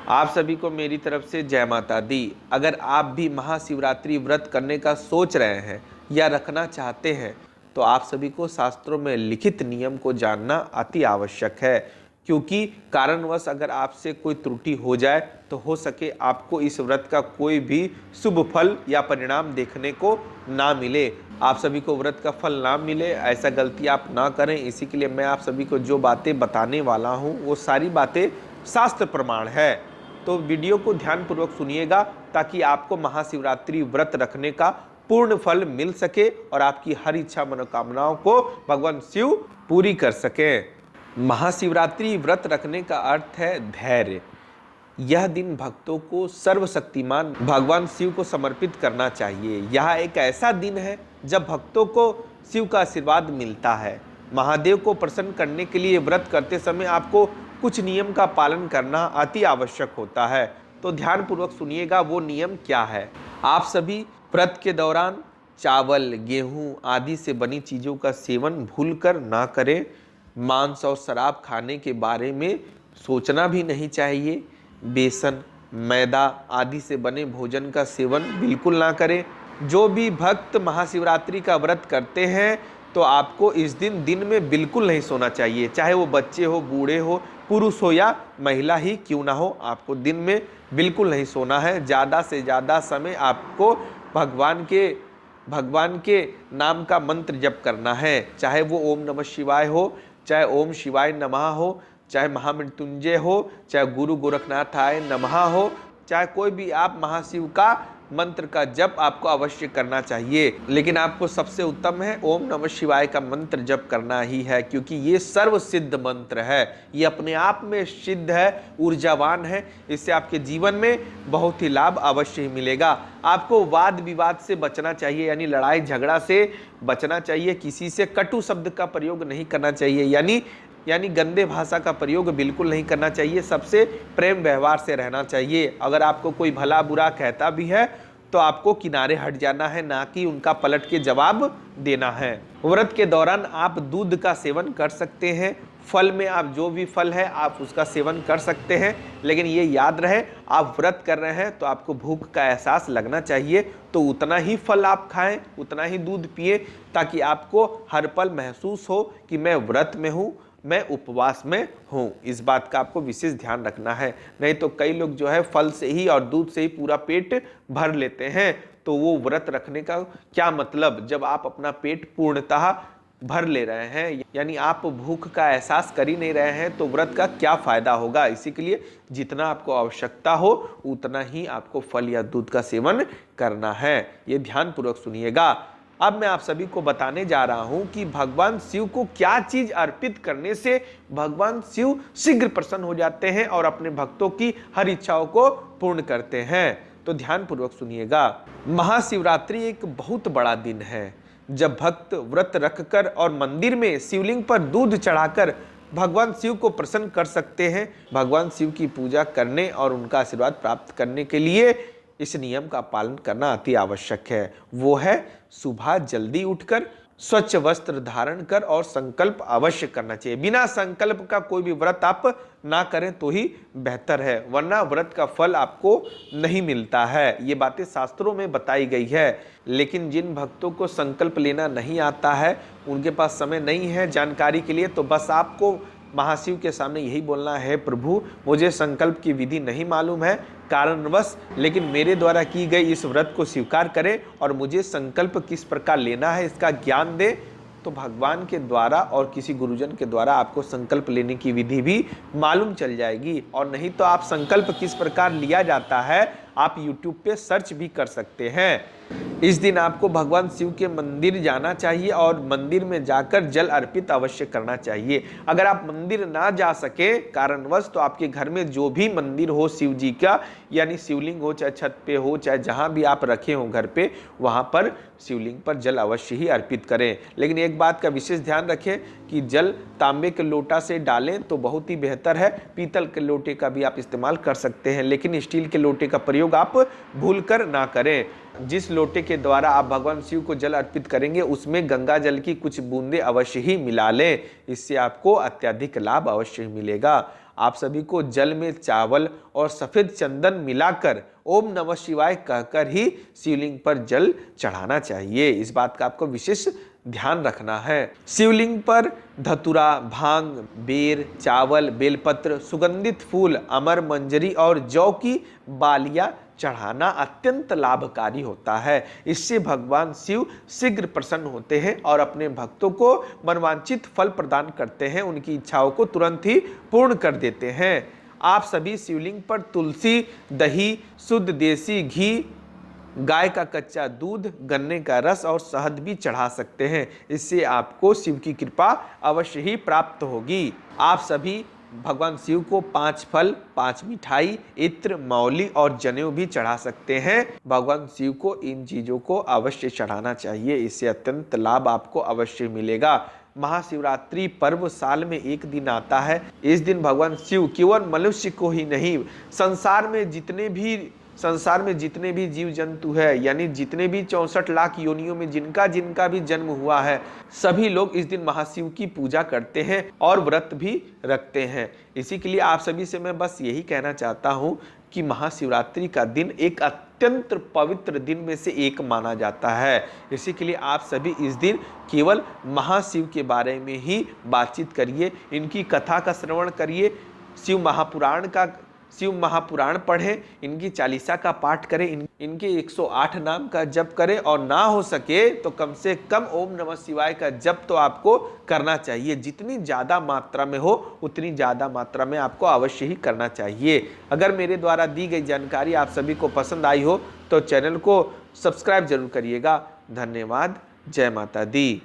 आप सभी को मेरी तरफ से जय माता दी। अगर आप भी महाशिवरात्रि व्रत करने का सोच रहे हैं या रखना चाहते हैं तो आप सभी को शास्त्रों में लिखित नियम को जानना अति आवश्यक है, क्योंकि कारणवश अगर आपसे कोई त्रुटि हो जाए तो हो सके आपको इस व्रत का कोई भी शुभ फल या परिणाम देखने को ना मिले। आप सभी को व्रत का फल ना मिले, ऐसा गलती आप ना करें। इसी के लिए मैं आप सभी को जो बातें बताने वाला हूँ वो सारी बातें शास्त्र प्रमाण है। तो वीडियो को ध्यानपूर्वक सुनिएगा ताकि आपको महाशिवरात्रि व्रत रखने का पूर्ण फल मिल सके और आपकी हर इच्छा मनोकामनाओं को भगवान शिव पूरी कर सके। महाशिवरात्रि व्रत रखने का अर्थ है धैर्य। यह दिन भक्तों को सर्वशक्तिमान भगवान शिव को समर्पित करना चाहिए। यह एक ऐसा दिन है जब भक्तों को शिव का आशीर्वाद मिलता है। महादेव को प्रसन्न करने के लिए व्रत करते समय आपको कुछ नियम का पालन करना अति आवश्यक होता है। तो ध्यानपूर्वक सुनिएगा वो नियम क्या है। आप सभी व्रत के दौरान चावल, गेहूं आदि से बनी चीज़ों का सेवन भूलकर ना करें। मांस और शराब खाने के बारे में सोचना भी नहीं चाहिए। बेसन, मैदा आदि से बने भोजन का सेवन बिल्कुल ना करें। जो भी भक्त महाशिवरात्रि का व्रत करते हैं तो आपको इस दिन में बिल्कुल नहीं सोना चाहिए, चाहे वो बच्चे हो, बूढ़े हो, पुरुष हो या महिला ही क्यों ना हो, आपको दिन में बिल्कुल नहीं सोना है। ज़्यादा से ज़्यादा समय आपको भगवान के नाम का मंत्र जप करना है, चाहे वो ओम नमः शिवाय हो, चाहे ओम शिवाय नमः हो, चाहे महामृत्युंजय हो, चाहे गुरु गोरखनाथाय नमः हो, चाहे कोई भी आप महाशिव का मंत्र का जप आपको अवश्य करना चाहिए। लेकिन आपको सबसे उत्तम है ओम नमः शिवाय का मंत्र जप करना ही है, क्योंकि ये सर्व सिद्ध मंत्र है। ये अपने आप में सिद्ध है, ऊर्जावान है। इससे आपके जीवन में बहुत ही लाभ अवश्य ही मिलेगा। आपको वाद विवाद से बचना चाहिए, यानी लड़ाई झगड़ा से बचना चाहिए। किसी से कटु शब्द का प्रयोग नहीं करना चाहिए, यानी गंदे भाषा का प्रयोग बिल्कुल नहीं करना चाहिए। सबसे प्रेम व्यवहार से रहना चाहिए। अगर आपको कोई भला बुरा कहता भी है तो आपको किनारे हट जाना है, ना कि उनका पलट के जवाब देना है। व्रत के दौरान आप दूध का सेवन कर सकते हैं। फल में आप जो भी फल है आप उसका सेवन कर सकते हैं, लेकिन ये याद रहे आप व्रत कर रहे हैं तो आपको भूख का एहसास लगना चाहिए, तो उतना ही फल आप खाएं, उतना ही दूध पिए, ताकि आपको हर पल महसूस हो कि मैं व्रत में हूँ, मैं उपवास में हूँ। इस बात का आपको विशेष ध्यान रखना है। नहीं तो कई लोग जो है फल से ही और दूध से ही पूरा पेट भर लेते हैं, तो वो व्रत रखने का क्या मतलब, जब आप अपना पेट पूर्णतः भर ले रहे हैं, यानी आप भूख का एहसास कर ही नहीं रहे हैं, तो व्रत का क्या फायदा होगा। इसी के लिए जितना आपको आवश्यकता हो उतना ही आपको फल या दूध का सेवन करना है। ये ध्यानपूर्वक सुनिएगा। अब मैं आप सभी को बताने जा रहा हूं कि भगवान शिव को क्या चीज अर्पित करने से भगवान शिव शीघ्र प्रसन्न हो जाते हैं और अपने भक्तों की हर इच्छाओं को पूर्ण करते हैं। तो ध्यानपूर्वक सुनिएगा। महाशिवरात्रि एक बहुत बड़ा दिन है जब भक्त व्रत रखकर और मंदिर में शिवलिंग पर दूध चढ़ाकर भगवान शिव को प्रसन्न कर सकते हैं। भगवान शिव की पूजा करने और उनका आशीर्वाद प्राप्त करने के लिए इस नियम का पालन करना अति आवश्यक है। वो है सुबह जल्दी उठकर स्वच्छ वस्त्र धारण कर और संकल्प अवश्य करना चाहिए। बिना संकल्प का कोई भी व्रत आप ना करें तो ही बेहतर है, वरना व्रत का फल आपको नहीं मिलता है। ये बातें शास्त्रों में बताई गई है। लेकिन जिन भक्तों को संकल्प लेना नहीं आता है, उनके पास समय नहीं है जानकारी के लिए, तो बस आपको महाशिव के सामने यही बोलना है, प्रभु मुझे संकल्प की विधि नहीं मालूम है कारणवश, लेकिन मेरे द्वारा की गई इस व्रत को स्वीकार करें और मुझे संकल्प किस प्रकार लेना है इसका ज्ञान दे। तो भगवान के द्वारा और किसी गुरुजन के द्वारा आपको संकल्प लेने की विधि भी मालूम चल जाएगी। और नहीं तो आप संकल्प किस प्रकार लिया जाता है आप YouTube पे सर्च भी कर सकते हैं। इस दिन आपको भगवान शिव के मंदिर जाना चाहिए और मंदिर में जाकर जल अर्पित अवश्य करना चाहिए। अगर आप मंदिर ना जा सके कारणवश, तो आपके घर में जो भी मंदिर हो शिव जी का, यानी शिवलिंग हो, चाहे छत पे हो, चाहे जहां भी आप रखे हो घर पे, वहां पर शिवलिंग पर जल अवश्य ही अर्पित करें। लेकिन एक बात का विशेष ध्यान रखें कि जल तांबे के लोटा से डालें तो बहुत ही बेहतर है। पीतल के लोटे का भी आप इस्तेमाल कर सकते हैं, लेकिन स्टील के लोटे का प्रयोग आप भूलकर ना करें। जिस लोटे के द्वारा आप भगवान शिव को जल अर्पित करेंगे उसमें गंगा जल की कुछ बूंदें अवश्य ही मिला लें, इससे आपको अत्यधिक लाभ अवश्य ही मिलेगा। आप सभी को जल में चावल और सफ़ेद चंदन मिलाकर ओम नमः शिवाय कहकर ही शिवलिंग पर जल चढ़ाना चाहिए। इस बात का आपको विशेष ध्यान रखना है। शिवलिंग पर धतूरा, भांग, बेर, चावल, बेलपत्र, सुगंधित फूल, अमर मंजरी और जौ की बालियां चढ़ाना अत्यंत लाभकारी होता है। इससे भगवान शिव शीघ्र प्रसन्न होते हैं और अपने भक्तों को मनवांछित फल प्रदान करते हैं, उनकी इच्छाओं को तुरंत ही पूर्ण कर देते हैं। आप सभी शिवलिंग पर तुलसी, दही, शुद्ध देसी घी, गाय का कच्चा दूध, गन्ने का रस और शहद भी चढ़ा सकते हैं। इससे आपको शिव की कृपा अवश्य ही प्राप्त होगी। आप सभी भगवान शिव को 5 फल, 5 मिठाई, इत्र, मौली और जनेऊ भी चढ़ा सकते हैं। भगवान शिव को इन चीजों को अवश्य चढ़ाना चाहिए, इससे अत्यंत लाभ आपको अवश्य मिलेगा। महाशिवरात्रि पर्व साल में एक दिन आता है। इस दिन भगवान शिव केवल मनुष्य को ही नहीं, संसार में जितने भी जीव जंतु है, यानी जितने भी 64 लाख योनियों में जिनका भी जन्म हुआ है, सभी लोग इस दिन महाशिव की पूजा करते हैं और व्रत भी रखते हैं। इसी के लिए आप सभी से मैं बस यही कहना चाहता हूँ कि महाशिवरात्रि का दिन एक अत्यंत पवित्र दिन में से एक माना जाता है। इसी के लिए आप सभी इस दिन केवल महाशिव के बारे में ही बातचीत करिए, इनकी कथा का श्रवण करिए, शिव महापुराण पढ़ें, इनकी चालीसा का पाठ करें, इनके 108 नाम का जप करें और ना हो सके तो कम से कम ओम नमः शिवाय का जप तो आपको करना चाहिए। जितनी ज़्यादा मात्रा में हो उतनी ज़्यादा मात्रा में आपको अवश्य ही करना चाहिए। अगर मेरे द्वारा दी गई जानकारी आप सभी को पसंद आई हो तो चैनल को सब्सक्राइब जरूर करिएगा। धन्यवाद। जय माता दी।